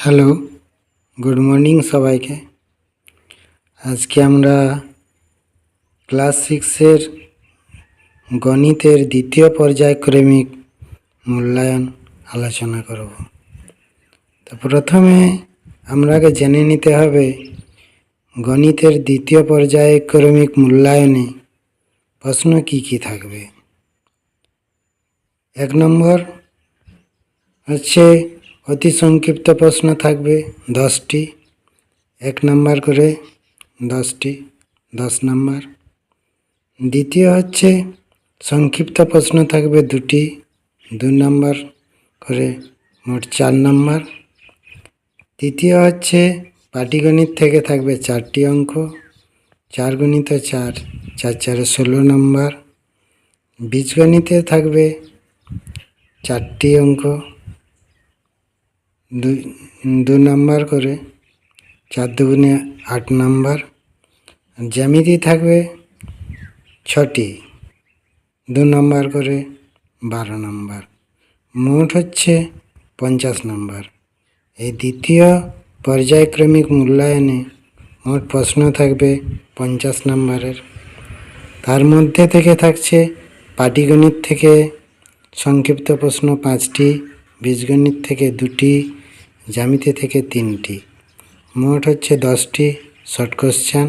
Hello, good morning সবাইকে। আজকে আমরা ক্লাস 6-এর গণিতের দ্বিতীয় পর্যায়ক্রমিক মূল্যায়ন আলোচনা করব। তো প্রথমে আমরাকে জেনে নিতে হবে গণিতের দ্বিতীয় পর্যায়ক্রমিক মূল্যায়নে প্রশ্ন কি কি থাকবে। 1 নম্বর হচ্ছে অতি সংক্ষিপ্ত প্রশ্ন থাকবে 10টি, 1 নাম্বার করে 10টি, 10 নাম্বার। দ্বিতীয় হচ্ছে সংক্ষিপ্ত প্রশ্ন থাকবে 2টি, 2 নাম্বার করে মোট 4 নাম্বার। তৃতীয় হচ্ছে পাটিগণিত থেকে থাকবে 4টি অঙ্ক, 4 গুণিত 4, 4 4 16 নাম্বার। বীজগণিতে থাকবে 4টি অঙ্ক, 2 নাম্বার করে, 4 দুগুণে 8 নাম্বার। জ্যামিতি থাকবে 6টি, 2 নাম্বার করে 12 নাম্বার। মোট হচ্ছে 50 নাম্বার। এই দ্বিতীয় পর্যায়ক্রমিক মূল্যায়নে মোট প্রশ্ন থাকবে 50 নাম্বারের। তার মধ্যে থেকে থাকছে পাটিগণিত থেকে সংক্ষিপ্ত প্রশ্ন 5টি, বীজগণিত থেকে 2টি, জ্যামিতি থেকে 3টি। মোট হচ্ছে 10টি শর্ট কোশ্চেন।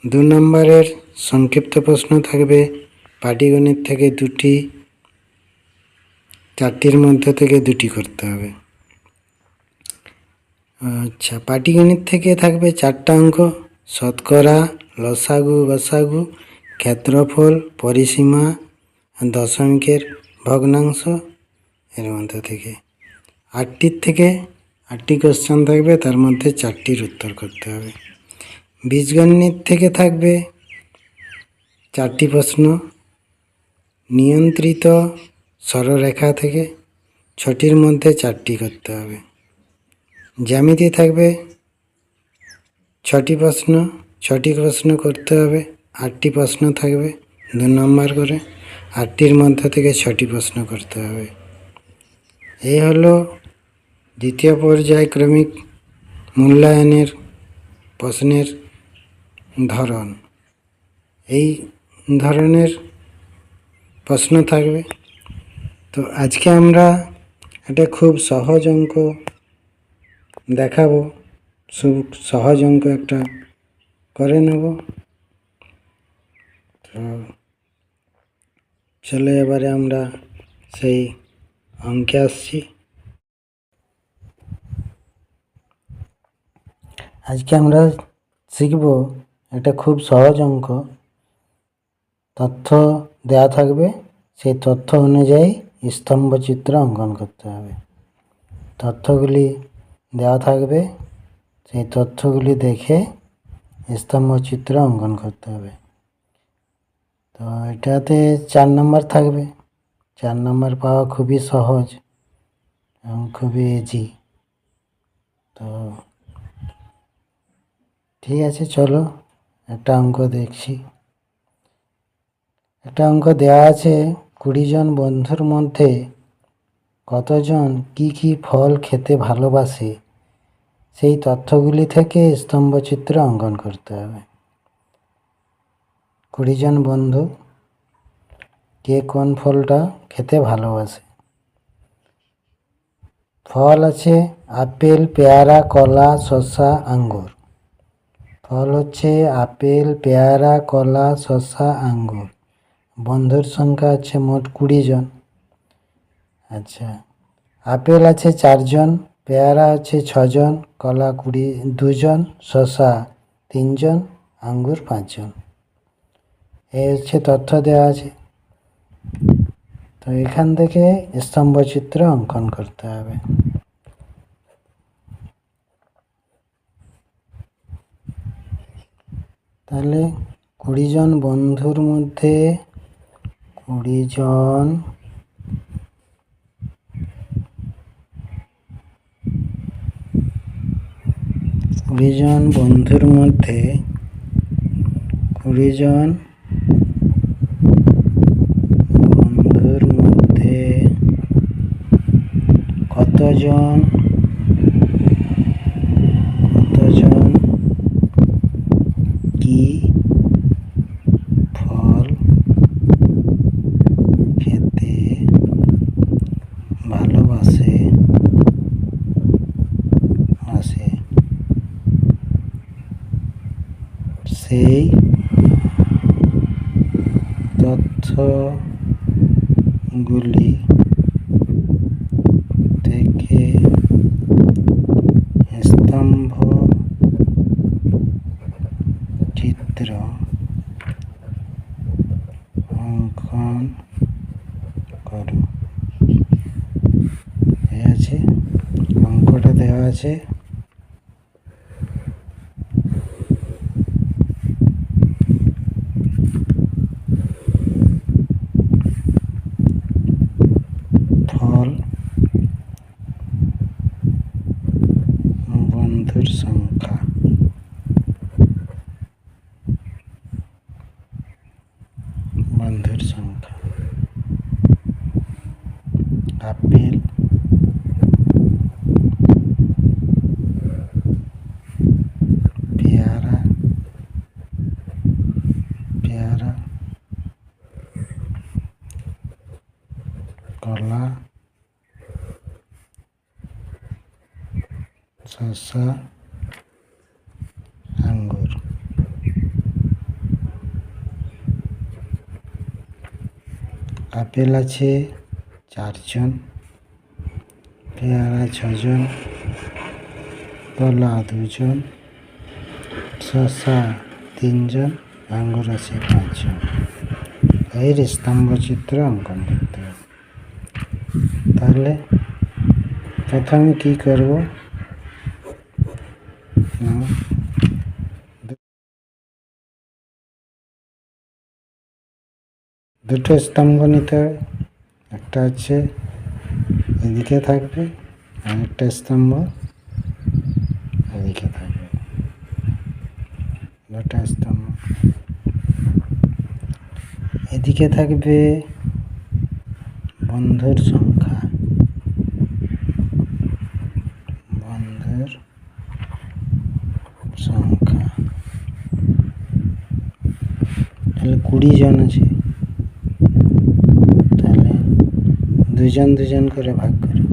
2 নম্বরের সংক্ষিপ্ত প্রশ্ন থাকবে পাটিগণিত থেকে 2টি, 4টির মধ্যে থেকে 2টি করতে হবে। আচ্ছা, পাটিগণিত থেকে থাকবে 4টা অঙ্ক, শতকরা, লসাগু, গসাগু, ক্ষেত্রফল, পরিসীমা, দশমিকের ভগ্নাংশ, এর মধ্যে থেকে 8টি কোশ্চেন থাকবে, তার মধ্যে 4টির উত্তর করতে হবে। বীজগণিত থেকে থাকবে 4টি প্রশ্ন, নিয়ন্ত্রিত সরলরেখা থেকে 6টির মধ্যে 4টি করতে হবে। জ্যামিতি থাকবে 6টি প্রশ্ন, 6টি প্রশ্ন করতে হবে, 8টি প্রশ্ন থাকবে 2 নম্বর করে, 8টির মধ্যে থেকে 6টি প্রশ্ন করতে হবে। এই হলো দ্বিতীয় পর্যায়ক্রমিক মূল্যায়নের প্রশ্নের ধরন। এই ধরনের প্রশ্ন থাকবে। তো আজকে আমরা একটা খুব সহজ অঙ্ক দেখাবো, সহজ অঙ্ক একটা করে নেব। তো চলে এবারে আমরা সেই অঙ্কে আসছি। আজকে আমরা শিখব একটা খুব সহজ অঙ্ক। তথ্য দেয়া থাকবে, সেই তথ্য অনুযায়ী স্তম্ভচিত্র অঙ্কন করতে হবে। তথ্যগুলি দেওয়া থাকবে, সেই তথ্যগুলি দেখে স্তম্ভচিত্র অঙ্কন করতে হবে। তো এটাতে 4 নম্বর থাকবে। 4 নম্বর পাওয়া খুবই সহজ এবং খুবই ইজি। তো ঠিক আছে, চলো একটা অঙ্ক দেখছি। একটা অঙ্ক দেওয়া আছে, 20 জন বন্ধুর মধ্যে কতজন কি কি ফল খেতে ভালোবাসে, সেই তথ্যগুলি থেকে স্তম্ভচিত্র অঙ্কন করতে হবে। 20 জন বন্ধু, কে কোন ফলটা খেতে ভালোবাসে। ফল আছে আপেল, পেয়ারা, কলা, শসা, আঙ্গুর। ফল হচ্ছে আপেল, পেয়ারা, কলা, শসা, আঙ্গুর। বন্ধুর সংখ্যা আছে মোট 20 জন। আচ্ছা, আপেল আছে 4 জন, পেয়ারা আছে 6 জন, কলা 2 জন, শসা 3 জন, আঙ্গুর 5 জন। এই হচ্ছে তথ্য দেওয়া আছে। তো এখান থেকে স্তম্ভচিত্র অঙ্কন করতে হবে। তাহলে 20 জন বন্ধুর মধ্যে 20 জন বন্ধুর মধ্যে 20 জন বন্ধুর মধ্যে কতজন সেই তথ্যগুলি থেকে স্তম্ভ চিত্র অঙ্কন করো। এই আছে, অঙ্কটা দেওয়া আছে। ফল, বন্ধুর সংখ্যা, আপেল, পেয়ারা, কলা, শসা, আঙ্গুর। আপেল আছে 4 জন, পেয়ারা 6 জন, কলা 2 জন, শসা 3 জন, আঙ্গুর আছে 5 জন। এর স্তম্ভচিত্র অঙ্কন করতে হবে। তাহলে প্রথমে কি করব, দুটো স্তম্ভ নিতে হবে। একটা হচ্ছে এদিকে থাকবে, আর একটা স্তম্ভ এদিকে থাকবে। দুটো স্তম্ভ এদিকে থাকবে বন্ধুর সংখ্যা, তাহলে 20 জন আছে। তাহলে 2 জন 2 জন করে ভাগ করো।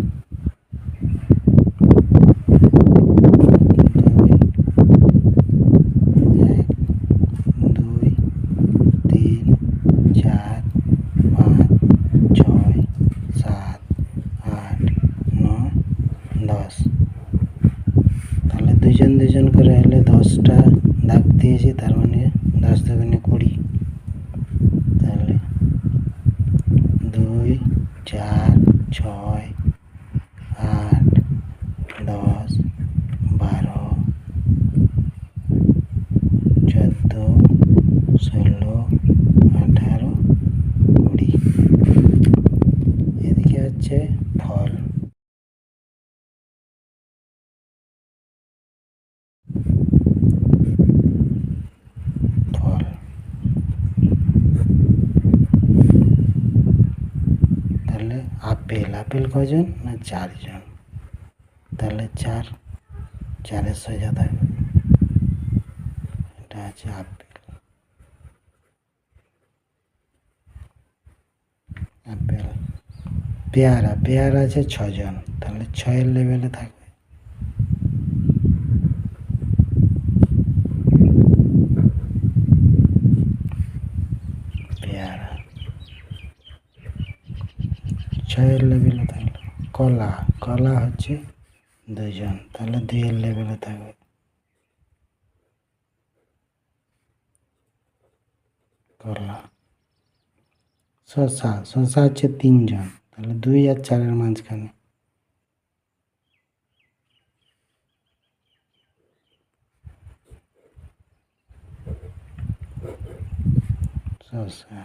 1 2 3 4 5 6 7 8 9 10। তাহলে 2 জন 2 জন করে হলে 10টা দাগ দিয়েছি, তার মানে 10 দুগুণে 20। তাহলে 2 4 6 8 10 12 14 16 18 20। এদিকে হচ্ছে ফল, তাহলে আপেল কজন না 4 জন। তাহলে 4 4-এর সোজা থাকবে। এটা আছে আপেল। পেয়ারা আছে 6 জন, তাহলে 6-এর লেভেলে থাকবে। পেয়ারা 6-এর লেভেলে থাকলো। কলা হচ্ছে 2 জন, তাহলে 2-এর লেভেলে থাকবে। কলা, শসা হচ্ছে 3 জন, তাহলে 2 আর 4-এর মাঝখানে। শসা,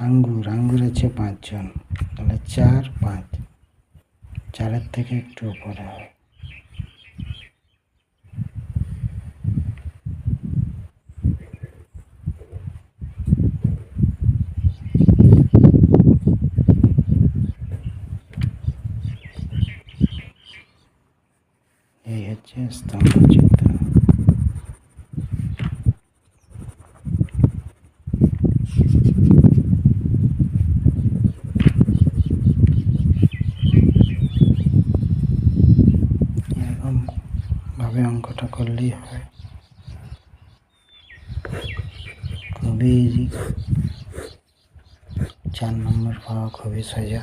আঙ্গুর আছে 5 জন, তাহলে 4 5, 4-এর থেকে একটু উপরে হবে। এই হচ্ছে স্তম্ভচিত্র। এরকম ভাবে অঙ্কটা করলেই হয়। খুবই ইজি। 4 নম্বর পাওয়া খুবই সোজা।